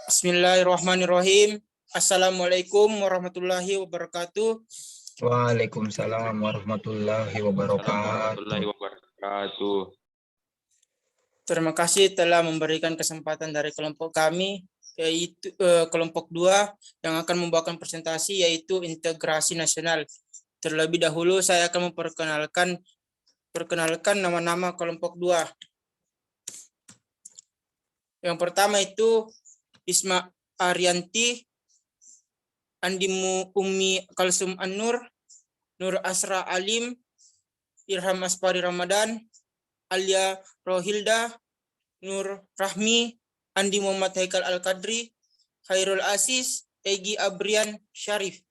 Bismillahirrahmanirrahim. Assalamualaikum warahmatullahi wabarakatuh. Waalaikumsalam warahmatullahi wabarakatuh. Terima kasih telah memberikan kesempatan dari kelompok kami, yaitu kelompok 2 yang akan membawakan presentasi, yaitu integrasi nasional. Terlebih dahulu saya akan memperkenalkan nama-nama kelompok 2. Yang pertama itu Isma Arianti, Andi Ummi Kalsum An-Nur, Nur Asra Alim, Irham Aspari Ramadan, Alia Rohilda, Nur Rahmi, Andi Muhammad Haikal Al-Qadri, Khairul Aziz, Egi Abrian Syarif.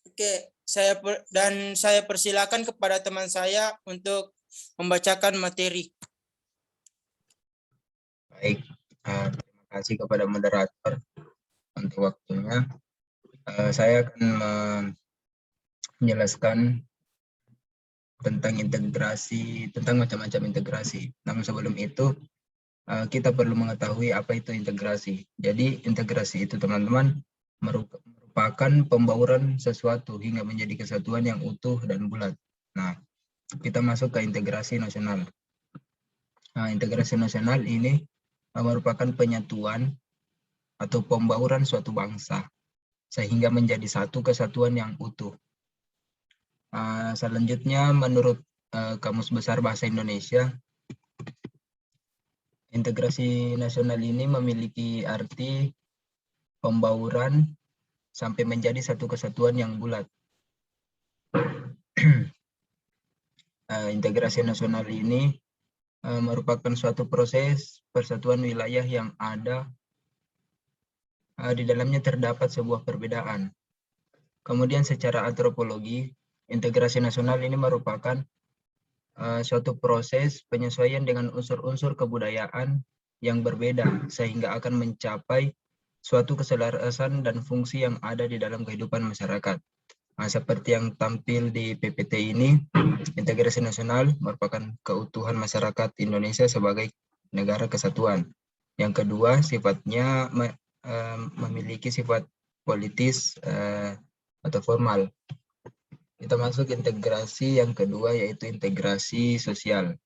Oke, saya persilakan kepada teman saya untuk membacakan materi. Baik, terima kasih kepada moderator untuk waktunya. Saya akan menjelaskan tentang integrasi, tentang macam-macam integrasi. Namun sebelum itu, kita perlu mengetahui apa itu integrasi. Jadi integrasi itu teman-teman merupakan pembauran sesuatu hingga menjadi kesatuan yang utuh dan bulat. Nah, kita masuk ke integrasi nasional. Nah, integrasi nasional ini merupakan penyatuan atau pembauran suatu bangsa sehingga menjadi satu kesatuan yang utuh. Selanjutnya, menurut Kamus Besar Bahasa Indonesia, integrasi nasional ini memiliki arti pembauran sampai menjadi satu kesatuan yang bulat. Integrasi nasional ini merupakan suatu proses persatuan wilayah yang ada di dalamnya terdapat sebuah perbedaan. Kemudian secara antropologi, integrasi nasional ini merupakan suatu proses penyesuaian dengan unsur-unsur kebudayaan yang berbeda sehingga akan mencapai suatu keselarasan dan fungsi yang ada di dalam kehidupan masyarakat. Seperti yang tampil di PPT ini, integrasi nasional merupakan keutuhan masyarakat Indonesia sebagai negara kesatuan. Yang kedua, sifatnya memiliki sifat politis atau formal. Kita masuk integrasi yang kedua, yaitu integrasi sosial.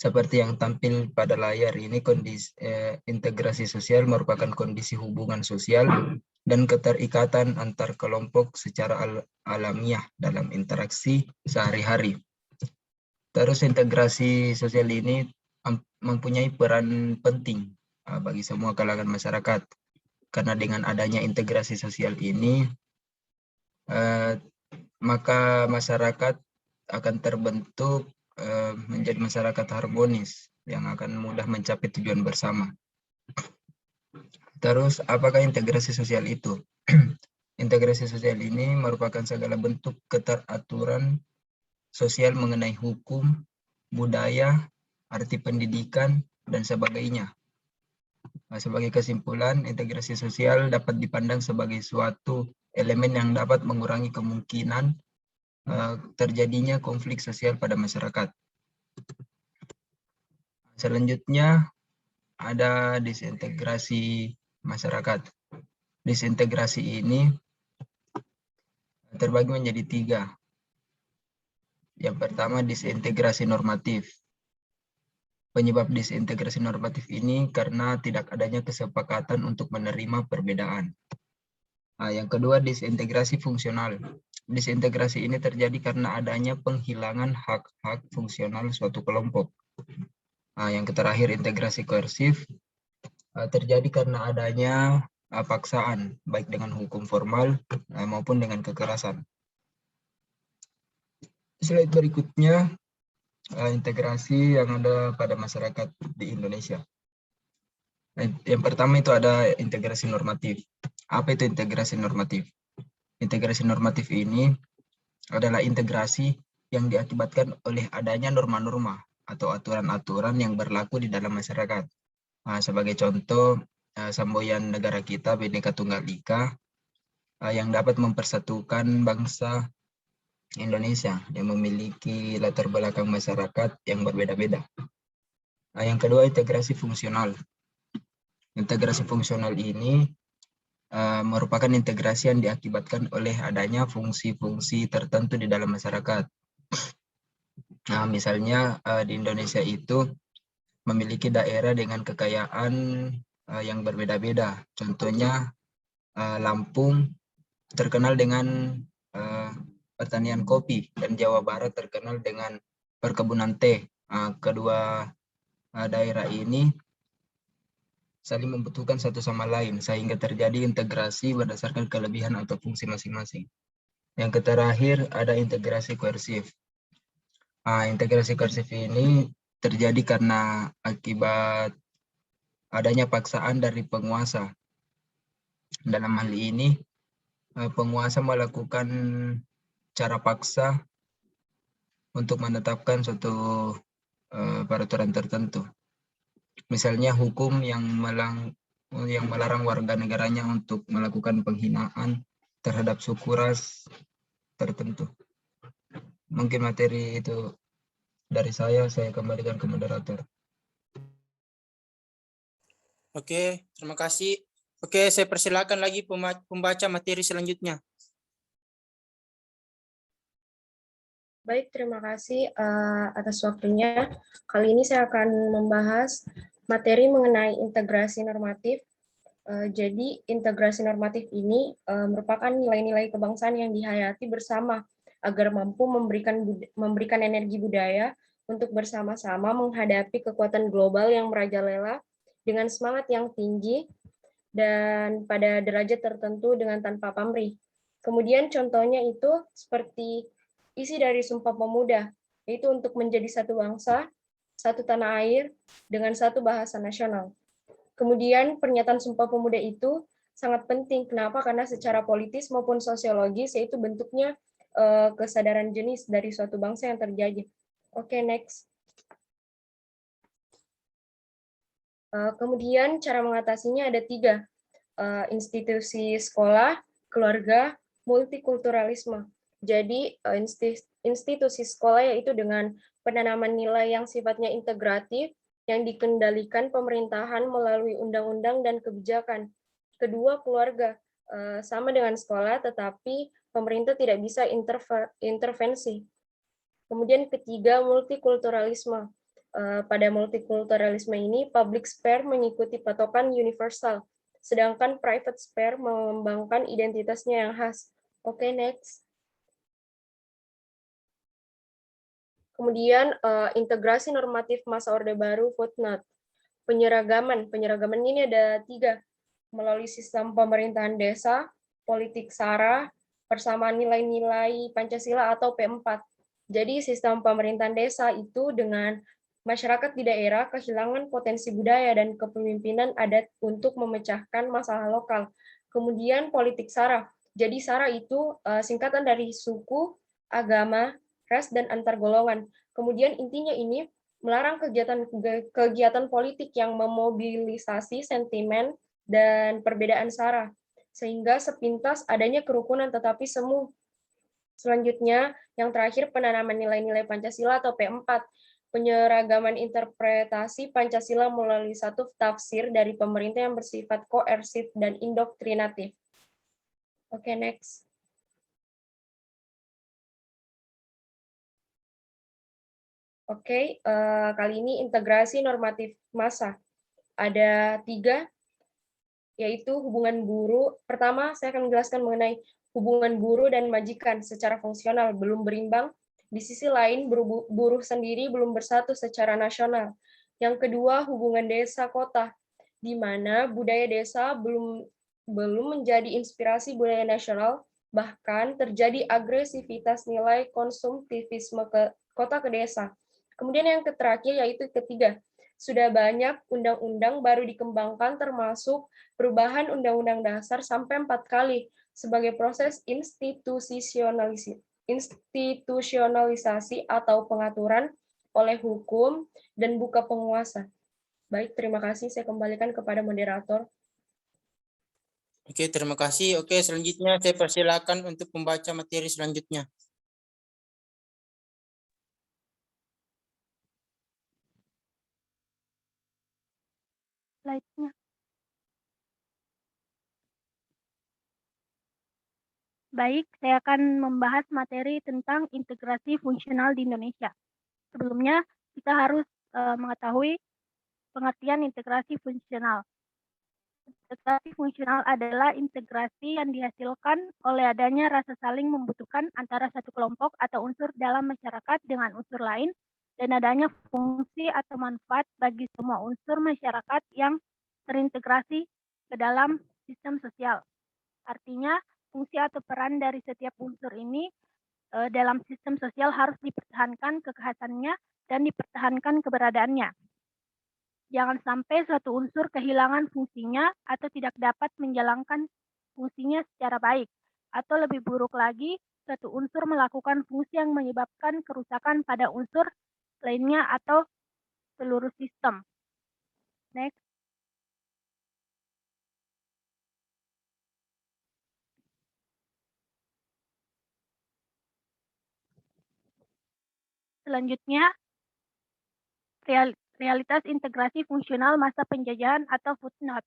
Seperti yang tampil pada layar ini, integrasi sosial merupakan kondisi hubungan sosial dan keterikatan antar kelompok secara alamiah dalam interaksi sehari-hari. Terus integrasi sosial ini mempunyai peran penting bagi semua kalangan masyarakat, karena dengan adanya integrasi sosial ini maka masyarakat akan terbentuk menjadi masyarakat harmonis yang akan mudah mencapai tujuan bersama. Terus, apakah integrasi sosial itu? Integrasi sosial ini merupakan segala bentuk keteraturan sosial mengenai hukum, budaya, arti pendidikan, dan sebagainya. Sebagai kesimpulan, integrasi sosial dapat dipandang sebagai suatu elemen yang dapat mengurangi kemungkinan terjadinya konflik sosial pada masyarakat. Selanjutnya ada disintegrasi masyarakat. Disintegrasi ini terbagi menjadi 3. Yang pertama, disintegrasi normatif. Penyebab disintegrasi normatif ini karena tidak adanya kesepakatan untuk menerima perbedaan. Yang kedua, disintegrasi fungsional. Disintegrasi ini terjadi karena adanya penghilangan hak-hak fungsional suatu kelompok. Yang terakhir, integrasi koersif terjadi karena adanya paksaan, baik dengan hukum formal maupun dengan kekerasan. Slide berikutnya, integrasi yang ada pada masyarakat di Indonesia. Yang pertama itu ada integrasi normatif. Apa itu integrasi normatif? Integrasi normatif ini adalah integrasi yang diakibatkan oleh adanya norma-norma atau aturan-aturan yang berlaku di dalam masyarakat. Sebagai contoh, semboyan negara kita Bhinneka Tunggal Ika yang dapat mempersatukan bangsa Indonesia yang memiliki latar belakang masyarakat yang berbeda-beda. Yang kedua, integrasi fungsional. Integrasi fungsional ini merupakan integrasi yang diakibatkan oleh adanya fungsi-fungsi tertentu di dalam masyarakat. Nah, misalnya di Indonesia itu memiliki daerah dengan kekayaan yang berbeda-beda. Contohnya Lampung terkenal dengan pertanian kopi dan Jawa Barat terkenal dengan perkebunan teh. Kedua daerah ini saling membutuhkan satu sama lain sehingga terjadi integrasi berdasarkan kelebihan atau fungsi masing-masing. Yang terakhir ada integrasi koersif. Integrasi koersif ini terjadi karena akibat adanya paksaan dari penguasa. Dalam hal ini, penguasa melakukan cara paksa untuk menetapkan suatu peraturan tertentu. Misalnya hukum yang melarang warga negaranya untuk melakukan penghinaan terhadap suku ras tertentu. Mungkin materi itu dari saya kembalikan ke moderator. Oke, terima kasih. Oke, saya persilakan lagi pembaca materi selanjutnya. Baik, terima kasih atas waktunya. Kali ini saya akan membahas materi mengenai integrasi normatif. Jadi, integrasi normatif ini merupakan nilai-nilai kebangsaan yang dihayati bersama agar mampu memberikan energi budaya untuk bersama-sama menghadapi kekuatan global yang merajalela dengan semangat yang tinggi dan pada derajat tertentu dengan tanpa pamrih. Kemudian contohnya itu seperti isi dari Sumpah Pemuda, yaitu untuk menjadi satu bangsa, satu tanah air, dengan satu bahasa nasional. Kemudian pernyataan Sumpah Pemuda itu sangat penting. Kenapa? Karena secara politis maupun sosiologis, yaitu bentuknya kesadaran jenis dari suatu bangsa yang terjadi. Oke, next. Kemudian cara mengatasinya ada 3. Institusi sekolah, keluarga, multikulturalisme. Jadi institusi sekolah yaitu dengan penanaman nilai yang sifatnya integratif yang dikendalikan pemerintahan melalui undang-undang dan kebijakan. Kedua, keluarga. Sama dengan sekolah, tetapi pemerintah tidak bisa intervensi. Kemudian ketiga, multikulturalisme. Pada multikulturalisme ini, public sphere mengikuti patokan universal, sedangkan private sphere mengembangkan identitasnya yang khas. Oke, next. Kemudian integrasi normatif masa Orde Baru footnote. Penyeragaman ini ada 3, melalui sistem pemerintahan desa, politik SARA, persamaan nilai-nilai Pancasila atau P4. Jadi sistem pemerintahan desa itu dengan masyarakat di daerah kehilangan potensi budaya dan kepemimpinan adat untuk memecahkan masalah lokal. Kemudian politik SARA. Jadi SARA itu singkatan dari suku, agama, ras, dan antar golongan. Kemudian intinya ini melarang kegiatan politik yang memobilisasi sentimen dan perbedaan SARA, sehingga sepintas adanya kerukunan tetapi semu. Selanjutnya, yang terakhir penanaman nilai-nilai Pancasila atau P4, penyeragaman interpretasi Pancasila melalui satu tafsir dari pemerintah yang bersifat koersif dan indoktrinatif. Oke, next. Oke, kali ini integrasi normatif massa. Ada 3, yaitu hubungan buruh. Pertama, saya akan menjelaskan mengenai hubungan buruh dan majikan secara fungsional belum berimbang. Di sisi lain, buruh sendiri belum bersatu secara nasional. Yang kedua, hubungan desa-kota, di mana budaya desa belum menjadi inspirasi budaya nasional, bahkan terjadi agresivitas nilai konsumtivisme ke kota ke desa. Kemudian yang terakhir yaitu ketiga, sudah banyak undang-undang baru dikembangkan termasuk perubahan Undang-Undang Dasar sampai 4 kali sebagai proses institusionalisasi atau pengaturan oleh hukum dan buka penguasa. Baik, terima kasih. Saya kembalikan kepada moderator. Oke, terima kasih. Oke, selanjutnya saya persilakan untuk membaca materi selanjutnya. Slide-nya. Baik, saya akan membahas materi tentang integrasi fungsional di Indonesia. Sebelumnya, kita harus mengetahui pengertian integrasi fungsional. Integrasi fungsional adalah integrasi yang dihasilkan oleh adanya rasa saling membutuhkan antara satu kelompok atau unsur dalam masyarakat dengan unsur lain, dan adanya fungsi atau manfaat bagi semua unsur masyarakat yang terintegrasi ke dalam sistem sosial. Artinya, fungsi atau peran dari setiap unsur ini dalam sistem sosial harus dipertahankan kekhasannya dan dipertahankan keberadaannya. Jangan sampai suatu unsur kehilangan fungsinya atau tidak dapat menjalankan fungsinya secara baik. Atau lebih buruk lagi, suatu unsur melakukan fungsi yang menyebabkan kerusakan pada unsur lainnya atau seluruh sistem. Next. Selanjutnya, realitas integrasi fungsional masa penjajahan atau footnote.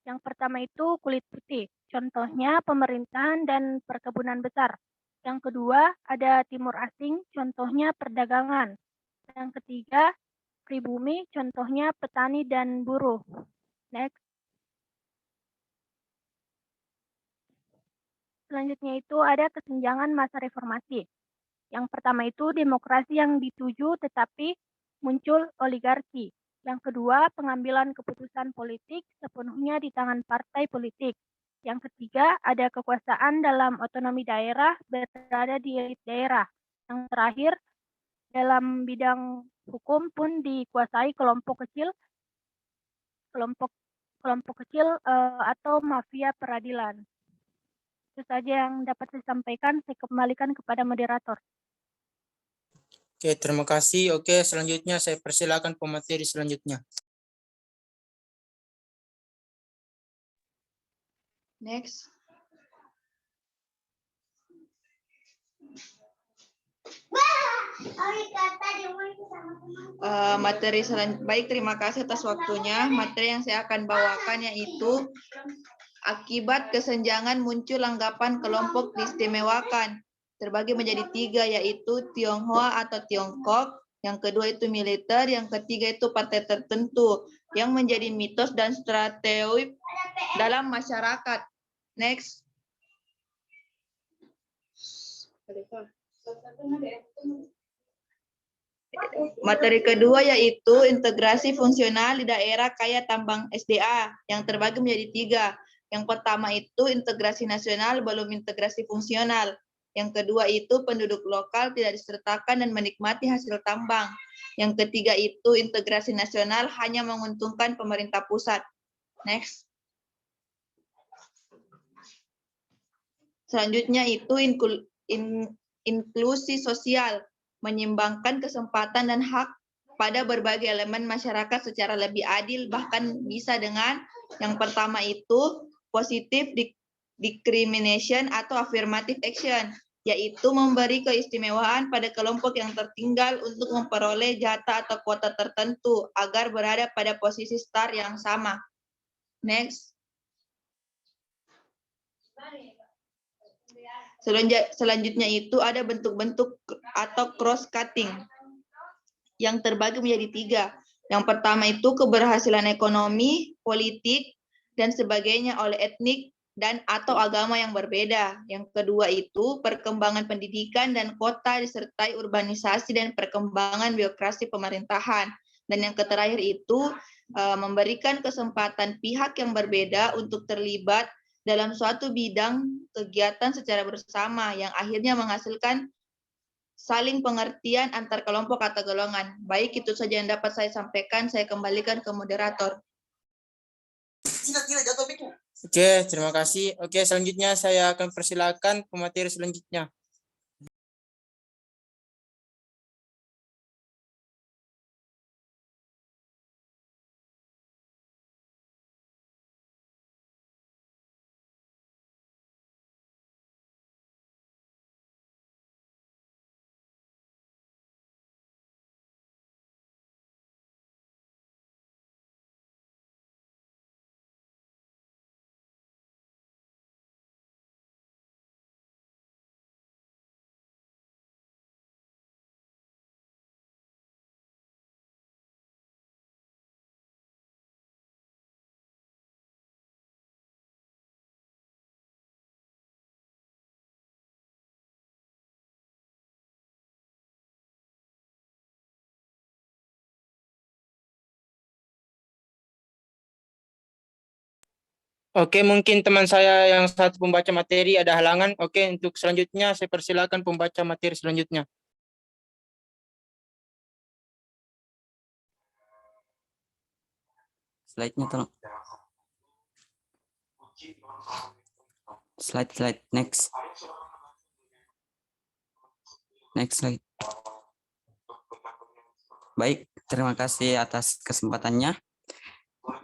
Yang pertama itu kulit putih, contohnya pemerintahan dan perkebunan besar. Yang kedua ada timur asing, contohnya perdagangan. Yang ketiga pribumi, contohnya petani dan buruh. Next. Selanjutnya itu ada kesenjangan masa reformasi. Yang pertama itu demokrasi yang dituju tetapi muncul oligarki. Yang kedua, pengambilan keputusan politik sepenuhnya di tangan partai politik. Yang ketiga, ada kekuasaan dalam otonomi daerah berada di elit daerah. Yang terakhir, dalam bidang hukum pun dikuasai kelompok kecil atau mafia peradilan. Itu saja yang dapat saya sampaikan. Saya kembalikan kepada moderator. Oke, terima kasih. Oke, selanjutnya saya persilakan pemateri selanjutnya. Next. Materi selanjutnya. Baik, terima kasih atas waktunya. Materi yang saya akan bawakan yaitu akibat kesenjangan muncul anggapan kelompok diistimewakan. Terbagi menjadi 3, yaitu Tionghoa atau Tiongkok, yang kedua itu militer, yang ketiga itu partai tertentu, yang menjadi mitos dan strategi dalam masyarakat. Next. Materi kedua yaitu integrasi fungsional di daerah kaya tambang SDA, yang terbagi menjadi 3. Yang pertama itu integrasi nasional belum integrasi fungsional. Yang kedua itu penduduk lokal tidak disertakan dan menikmati hasil tambang. Yang ketiga itu integrasi nasional hanya menguntungkan pemerintah pusat. Next. Selanjutnya itu inklusi sosial, menyeimbangkan kesempatan dan hak pada berbagai elemen masyarakat secara lebih adil, bahkan bisa dengan yang pertama itu positive discrimination atau affirmative action, yaitu memberi keistimewaan pada kelompok yang tertinggal untuk memperoleh jatah atau kuota tertentu agar berada pada posisi start yang sama. Next. Selanjutnya itu ada bentuk-bentuk atau cross-cutting yang terbagi menjadi 3. Yang pertama itu keberhasilan ekonomi, politik, dan sebagainya oleh etnik dan atau agama yang berbeda. Yang kedua itu perkembangan pendidikan dan kota disertai urbanisasi dan perkembangan birokrasi pemerintahan. Dan yang terakhir itu memberikan kesempatan pihak yang berbeda untuk terlibat dalam suatu bidang kegiatan secara bersama yang akhirnya menghasilkan saling pengertian antar kelompok atau golongan. Baik, itu saja yang dapat saya sampaikan. Saya kembalikan ke moderator. Oke, terima kasih. Oke, selanjutnya saya akan persilakan pemateri selanjutnya. Oke, mungkin teman saya yang satu pembaca materi ada halangan. Oke, untuk selanjutnya saya persilakan pembaca materi selanjutnya. Slide-nya tolong. Slide next. Next slide. Baik, terima kasih atas kesempatannya.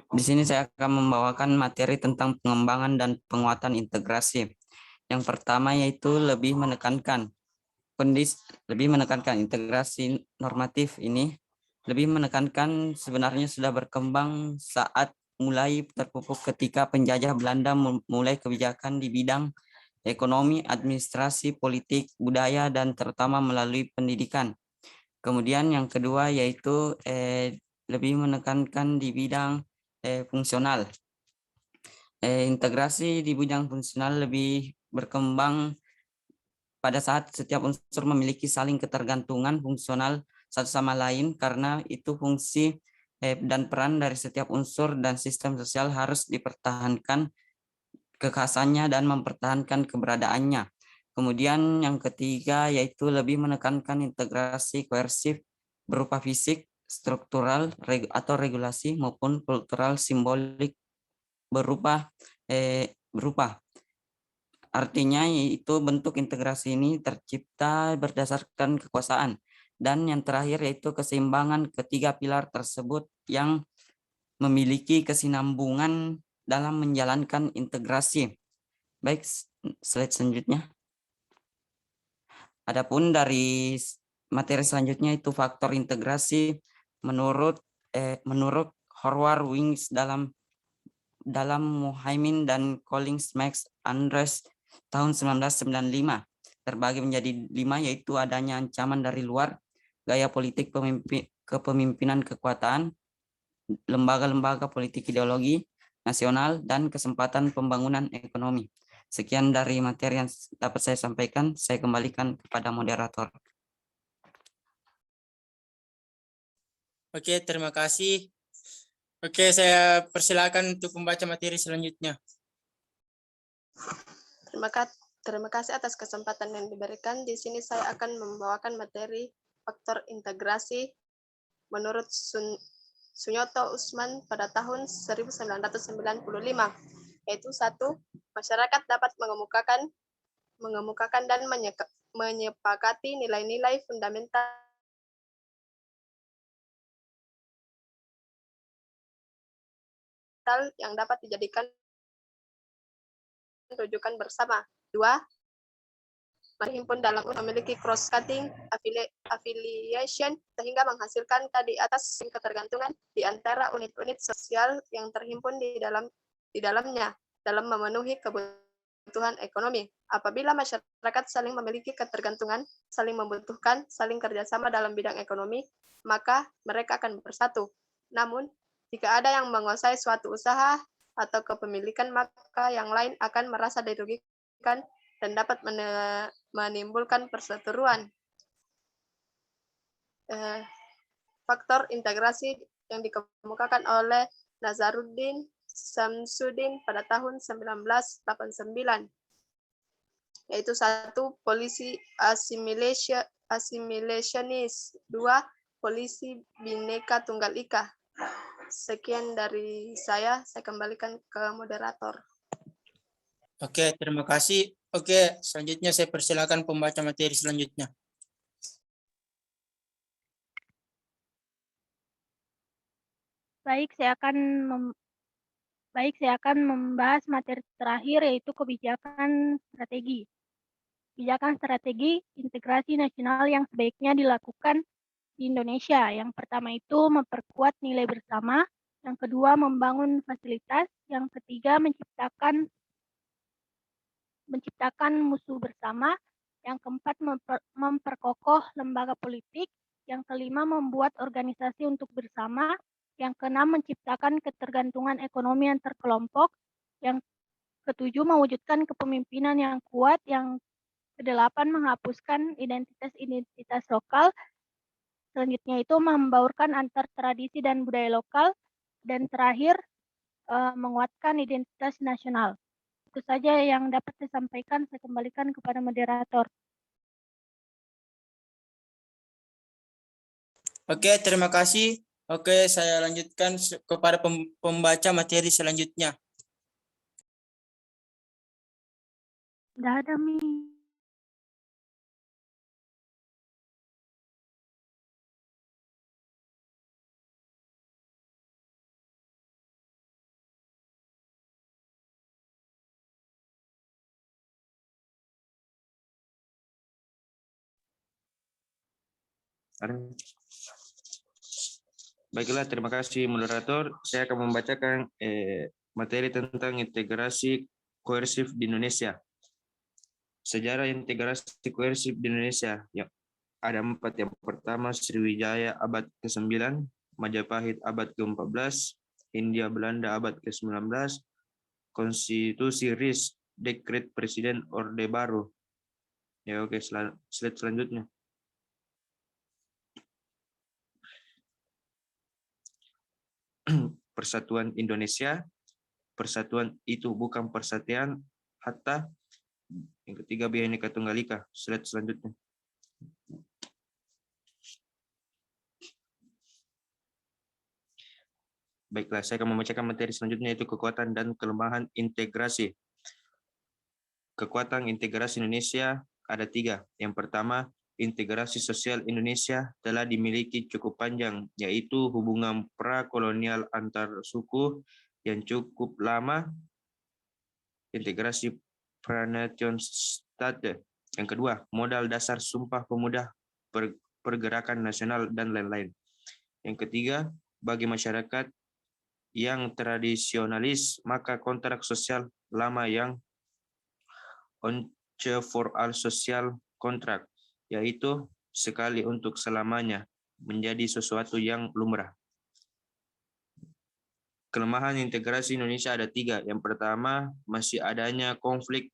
Di sini saya akan membawakan materi tentang pengembangan dan penguatan integrasi. Yang pertama yaitu lebih menekankan integrasi normatif ini, lebih menekankan sebenarnya sudah berkembang saat mulai terpupuk ketika penjajah Belanda mulai kebijakan di bidang ekonomi, administrasi, politik, budaya, dan terutama melalui pendidikan. Kemudian yang kedua yaitu lebih menekankan di bidang fungsional. Integrasi di bidang fungsional lebih berkembang pada saat setiap unsur memiliki saling ketergantungan fungsional satu sama lain, karena itu fungsi dan peran dari setiap unsur dan sistem sosial harus dipertahankan kekhasannya dan mempertahankan keberadaannya. Kemudian yang ketiga yaitu lebih menekankan integrasi koersif berupa fisik, struktural atau regulasi maupun kultural simbolik berupa artinya yaitu bentuk integrasi ini tercipta berdasarkan kekuasaan. Dan yang terakhir yaitu keseimbangan ketiga pilar tersebut yang memiliki kesinambungan dalam menjalankan integrasi. Baik, slide selanjutnya. Adapun dari materi selanjutnya itu faktor integrasi menurut Howard Wings dalam Muhaimin dan Collins Max Andres tahun 1995 terbagi menjadi 5, yaitu adanya ancaman dari luar, gaya politik kepemimpinan kekuatan, lembaga-lembaga politik ideologi nasional, dan kesempatan pembangunan ekonomi. Sekian dari materi yang dapat saya sampaikan. Saya kembalikan kepada moderator. Oke, terima kasih. Oke, saya persilakan untuk membaca materi selanjutnya. Terima kasih atas kesempatan yang diberikan. Di sini saya akan membawakan materi faktor integrasi menurut Sunyoto Usman pada tahun 1995, yaitu 1. Masyarakat dapat mengemukakan dan menyepakati nilai-nilai fundamental yang dapat dijadikan rujukan bersama. 2. Berhimpun dalam memiliki cross-cutting affiliation sehingga menghasilkan tadi atas ketergantungan di antara unit-unit sosial yang terhimpun di dalamnya dalam memenuhi kebutuhan ekonomi. Apabila masyarakat saling memiliki ketergantungan, saling membutuhkan, saling kerjasama dalam bidang ekonomi, maka mereka akan bersatu. Namun, jika ada yang menguasai suatu usaha atau kepemilikan, maka yang lain akan merasa dirugikan dan dapat menimbulkan perseteruan. Faktor integrasi yang dikemukakan oleh Nazaruddin Samsudin pada tahun 1989, yaitu 1. Polisi assimilationist, 2. Polisi Bhinneka Tunggal Ika. Sekian dari saya kembalikan ke moderator. Oke, terima kasih. Oke, selanjutnya saya persilakan pembaca materi selanjutnya. Baik, saya akan membahas materi terakhir, yaitu kebijakan strategi. Kebijakan strategi integrasi nasional yang sebaiknya dilakukan di Indonesia. Yang pertama itu memperkuat nilai bersama, yang kedua membangun fasilitas, yang ketiga menciptakan musuh bersama, yang keempat memperkokoh lembaga politik, yang kelima membuat organisasi untuk bersama, yang keenam menciptakan ketergantungan ekonomi antar kelompok, yang ketujuh mewujudkan kepemimpinan yang kuat, yang kedelapan menghapuskan identitas lokal, selanjutnya itu membaurkan antar tradisi dan budaya lokal, dan terakhir menguatkan identitas nasional. Itu saja yang dapat disampaikan. Saya kembalikan kepada moderator. Oke, terima kasih. Oke, saya lanjutkan kepada pembaca materi selanjutnya. Sudah ada, Mi. Baiklah, terima kasih moderator. Saya akan membacakan materi tentang integrasi koersif di Indonesia. Sejarah integrasi koersif di Indonesia yang ada 4. Yang pertama, Sriwijaya abad ke-9, Majapahit abad ke-14, Hindia Belanda abad ke-19, Konstitusi RIS, Dekret Presiden Orde Baru. Ya, oke, slide selanjutnya. Persatuan Indonesia. Persatuan itu bukan persatuan hatta. Yang ketiga, Bhinneka Tunggal Ika. Slide selanjutnya. Baiklah, saya akan membacakan materi selanjutnya, yaitu kekuatan dan kelemahan integrasi. Kekuatan integrasi Indonesia ada 3. Yang pertama, integrasi sosial Indonesia telah dimiliki cukup panjang, yaitu hubungan prakolonial antar suku yang cukup lama, integrasi pranation state. Yang kedua, modal dasar Sumpah Pemuda, pergerakan nasional, dan lain-lain. Yang ketiga, bagi masyarakat yang tradisionalis, maka kontrak sosial lama yang once for all social contract, yaitu sekali untuk selamanya, menjadi sesuatu yang lumrah. Kelemahan integrasi Indonesia ada 3. Yang pertama, masih adanya konflik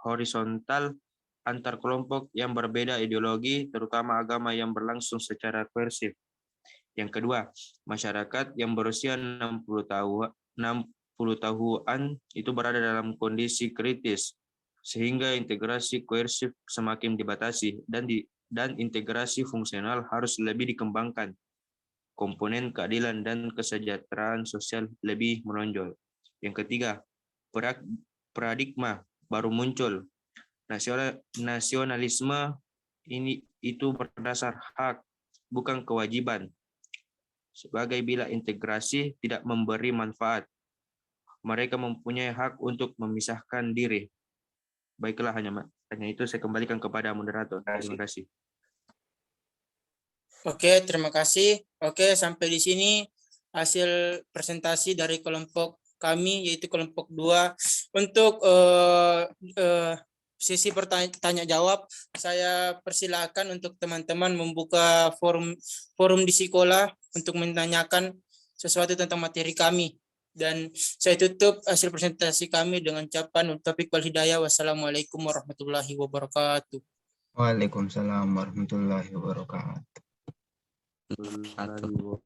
horizontal antar kelompok yang berbeda ideologi, terutama agama, yang berlangsung secara koersif. Yang kedua, masyarakat yang berusia 60 tahunan itu berada dalam kondisi kritis, sehingga integrasi koersif semakin dibatasi, dan integrasi fungsional harus lebih dikembangkan. Komponen keadilan dan kesejahteraan sosial lebih menonjol. Yang ketiga, paradigma baru muncul. Nasionalisme itu berdasar hak, bukan kewajiban. Sebagai bila integrasi tidak memberi manfaat, mereka mempunyai hak untuk memisahkan diri. Baiklah, hanya itu saya kembalikan kepada moderator. Terima kasih. Oke, terima kasih. Oke, sampai di sini hasil presentasi dari kelompok kami, yaitu kelompok 2. Untuk sesi tanya jawab, saya persilakan untuk teman-teman membuka forum di sekolah untuk menanyakan sesuatu tentang materi kami. Dan saya tutup hasil presentasi kami dengan ucapan taufiq wal hidayah. Wassalamualaikum warahmatullahi wabarakatuh. Waalaikumsalam warahmatullahi wabarakatuh. Atau